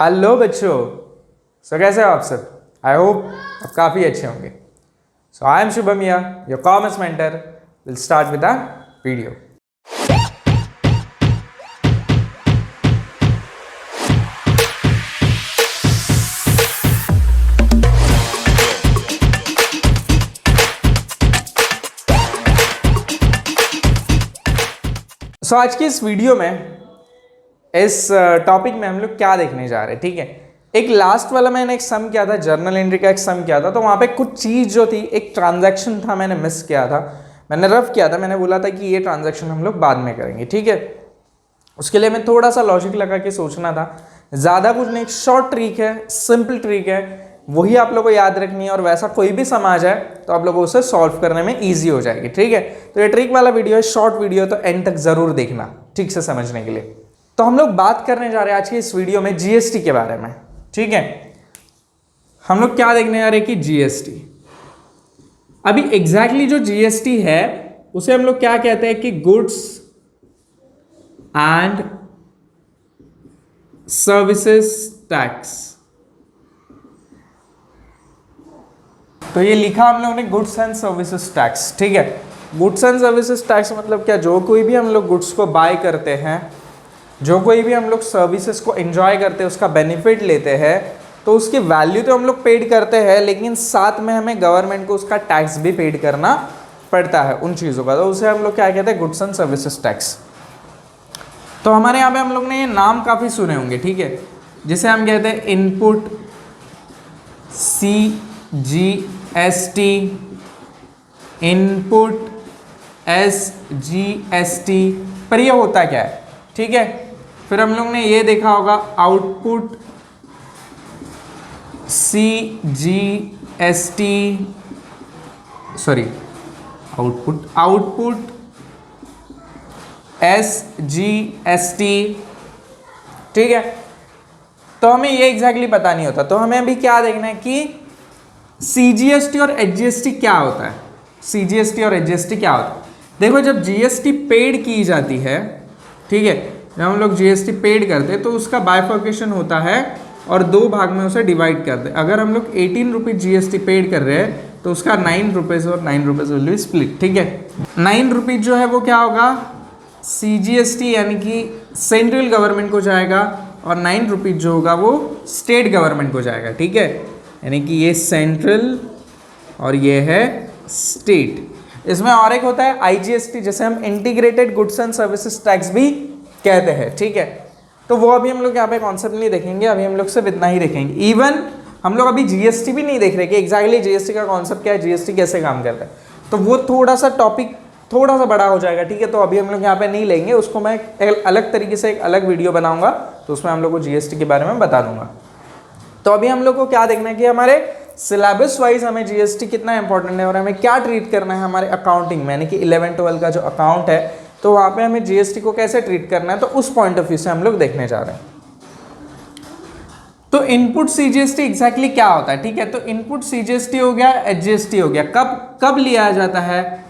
Hello बच्चों। कैसे हो आप सब? आई होप आप काफ़ी अच्छे होंगे। I am Shubham your commerce mentor. Will start with the video. आज की इस वीडियो में इस टॉपिक में हम लोग क्या देखने जा रहे हैं, ठीक है। एक लास्ट वाला मैंने एक सम किया था, जर्नल एंट्री का एक सम किया था, तो वहाँ पे कुछ चीज़ जो थी, एक ट्रांजैक्शन था, मैंने मिस किया था, मैंने रफ किया था, मैंने बोला था कि ये ट्रांजैक्शन हम लोग बाद में करेंगे, ठीक है। उसके लिए मैं थोड़ा सा लॉजिक लगा के सोचना था, ज़्यादा कुछ नहीं, शॉर्ट ट्रिक है, सिंपल ट्रिक है, वही आप लोगों को याद रखनी है और वैसा कोई भी सम आ जाए तो आप लोगों को उसे सॉल्व करने में ईजी हो जाएगी, ठीक है। तो ये ट्रिक वाला वीडियो है, शॉर्ट वीडियो, तो एंड तक ज़रूर देखना ठीक से समझने के लिए। तो हम लोग बात करने जा रहे हैं आज की इस वीडियो में जीएसटी के बारे में, ठीक है। हम लोग क्या देखने जा रहे हैं कि जीएसटी, अभी एग्जैक्टली जो जीएसटी है उसे हम लोग क्या कहते हैं कि गुड्स एंड सर्विसेज टैक्स। तो ये लिखा हम लोगों ने गुड्स एंड सर्विसेज टैक्स, ठीक है। गुड्स एंड सर्विसेज टैक्स मतलब क्या, जो कोई भी हम लोग गुड्स को बाय करते हैं, जो कोई भी हम लोग सर्विसेज को एंजॉय करते हैं, उसका बेनिफिट लेते हैं, तो उसकी वैल्यू तो हम लोग पेड करते हैं, लेकिन साथ में हमें गवर्नमेंट को उसका टैक्स भी पेड करना पड़ता है उन चीज़ों का, तो उसे हम लोग क्या कहते हैं, गुड्स एंड सर्विसेज टैक्स। तो हमारे यहाँ पे हम लोग ने ये नाम काफ़ी सुने होंगे, ठीक है, जिसे हम कहते हैं इनपुट CGST, इनपुट SGST। पर ये होता क्या है, ठीक है। फिर हम लोग ने ये देखा होगा output CGST, sorry output SGST, ठीक है। तो हमें ये एग्जैक्टली पता नहीं होता, तो हमें अभी क्या देखना है कि CGST और HGST क्या होता है। CGST और HGST क्या होता है, देखो जब GST पेड की जाती है, ठीक है, जब हम लोग GST पेड करते हैं तो उसका बाइफर्केशन होता है और दो भाग में उसे डिवाइड करते हैं। अगर हम लोग 18 रुपीज़ GST पेड कर रहे हैं तो उसका 9 रुपीज़ और 9 रुपीज़ विल बी स्प्लिट, ठीक है। 9 रुपीज़ जो है वो क्या होगा, CGST यानी कि सेंट्रल गवर्नमेंट को जाएगा, और 9 रुपीज़ जो होगा वो स्टेट गवर्नमेंट को जाएगा, ठीक है। यानी कि ये सेंट्रल और ये है स्टेट। इसमें और एक होता है IGST, जैसे हम integrated goods and services tax भी कहते हैं, ठीक है। तो वो अभी हम लोग यहाँ पे कॉन्सेप्ट नहीं देखेंगे, अभी हम लोग सिर्फ इतना ही देखेंगे। इवन हम लोग अभी GST भी नहीं देख रहे कि एग्जैक्टली GST का कॉन्सेप्ट क्या है, GST कैसे काम करता है, तो वो थोड़ा सा टॉपिक थोड़ा सा बड़ा हो जाएगा, ठीक है। तो अभी हम लोग यहाँ पे नहीं लेंगे उसको, मैं एक अलग तरीके से एक अलग वीडियो बनाऊंगा, तो उसमें हम लोग को GST के बारे में बता दूंगा। तो अभी हम लोग को क्या देखना है कि हमारे सिलेबस वाइज हमें GST कितना इंपॉर्टेंट है और हमें क्या ट्रीट करना है हमारे अकाउंटिंग में, यानी कि 11-12 का जो अकाउंट है, तो वहाँ पे हमें GST को कैसे ट्रीट करना है, तो उस पॉइंट ऑफ व्यू से हम लोग देखने जा रहे हैं। तो इनपुट CGST एग्जैक्टली क्या होता है, ठीक है। तो इनपुट CGST हो गया, HGST हो गया, कब लिया जाता है,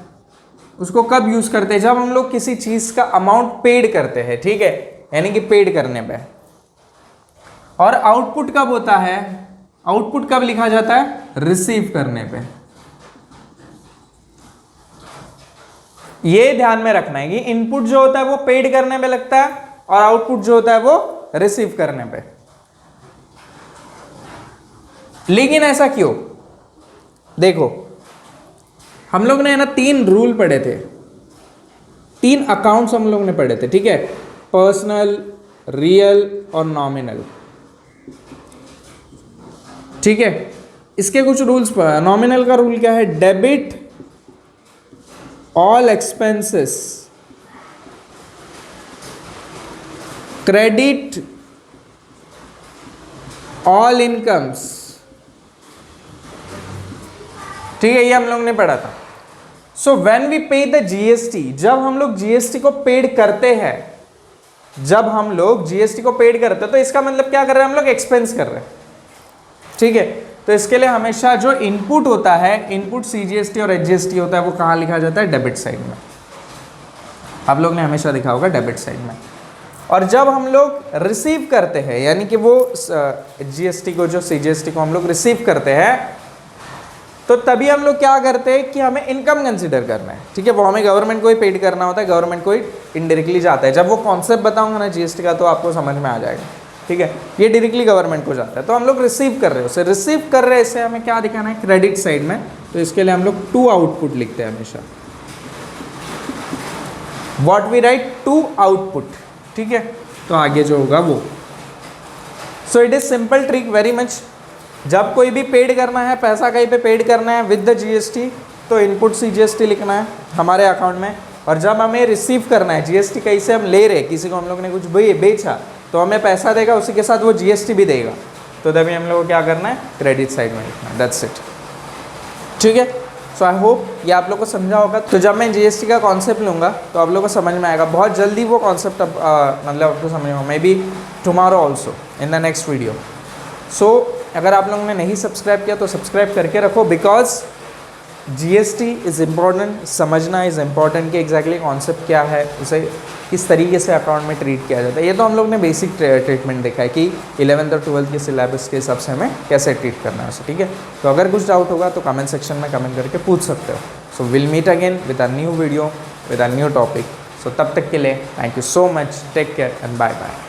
उसको कब यूज करते हैं, जब हम लोग किसी चीज का अमाउंट पेड करते हैं, ठीक है, यानी कि पेड करने पे। और आउटपुट कब होता है, आउटपुट कब लिखा जाता है, रिसीव करने पे। ये ध्यान में रखना है कि इनपुट जो होता है वो पेड करने पे लगता है और आउटपुट जो होता है वो रिसीव करने पे। लेकिन ऐसा क्यों, देखो हम लोग ने ना 3 रूल पढ़े थे, 3 अकाउंट्स हम लोग ने पढ़े थे, ठीक है, पर्सनल, रियल और नॉमिनल, ठीक है। इसके कुछ रूल्स, नॉमिनल का रूल क्या है, debit all expenses, credit all incomes, ठीक है, ये हम लोग ने पढ़ा था। सो व्हेन वी पे द GST, जब हम लोग GST को पेड करते हैं, जब हम लोग GST को पेड करते हैं तो इसका मतलब क्या कर रहे हैं, हम लोग एक्सपेंस कर रहे हैं, ठीक है। तो इसके लिए हमेशा जो इनपुट होता है, इनपुट CGST और HGST होता है, वो कहाँ लिखा जाता है, डेबिट साइड में। आप लोग ने हमेशा देखा होगा डेबिट साइड में। और जब हम लोग रिसीव करते हैं, यानी कि वो जीएसटी को, जो सीजीएसटी को हम लोग रिसीव करते हैं, तो तभी हम लोग क्या करते हैं कि हमें इनकम कंसिडर करना है, ठीक है। वो हमें गवर्नमेंट को ही पेड करना होता है, गवर्नमेंट को ही इनडायरेक्टली जाता है। जब वो कॉन्सेप्ट बताऊंगा ना जीएसटी का तो आपको समझ में आ जाएगा, ठीक है। ये डायरेक्टली गवर्नमेंट को जाता है, तो हम लोग रिसीव कर रहे हो, उसे रिसीव कर रहे हैं, इसे हमें क्या दिखाना है क्रेडिट साइड में, तो इसके लिए हम लोग टू आउटपुट लिखते हैं हमेशा। What we write, to output, ठीक है। तो आगे जो होगा वो, so it is simple trick very much. जब कोई भी पेड करना है, पैसा कहीं पे पेड करना है विद द जीएसटी, तो इनपुट सीजीएसटी लिखना है हमारे अकाउंट में। और जब हमें रिसीव करना है, जीएसटी कहीं से हम ले रहे, किसी को हम लोग ने कुछ बेचा, तो हमें पैसा देगा, उसी के साथ वो जीएसटी भी देगा, तो तभी हम लोग को क्या करना है क्रेडिट साइड में लिखना है, दैट्स इट, ठीक है। सो आई होप ये आप लोग को समझा होगा। तो जब मैं जीएसटी का कॉन्सेप्ट लूँगा तो आप लोग को समझ में आएगा, बहुत जल्दी वो कॉन्सेप्ट मतलब आपको समझ में, may be tomorrow also in the next video. So अगर आप लोगों ने नहीं सब्सक्राइब किया तो सब्सक्राइब करके रखो, बिकॉज जीएसटी इज़ इम्पॉर्टेंट, समझना इज़ इम्पॉर्टेंट कि एग्जैक्टली कॉन्सेप्ट क्या है, उसे किस तरीके से अकाउंट में ट्रीट किया जाता है। ये तो हम लोग ने बेसिक ट्रीटमेंट देखा है कि 11th और 12th के सिलेबस के हिसाब से हमें कैसे ट्रीट करना है उसे, ठीक है। तो अगर कुछ डाउट होगा तो कमेंट सेक्शन में कमेंट करके पूछ सकते हो। So will meet again with a new video with a new topic. So तब तक के लिए thank you so much, take care and bye bye.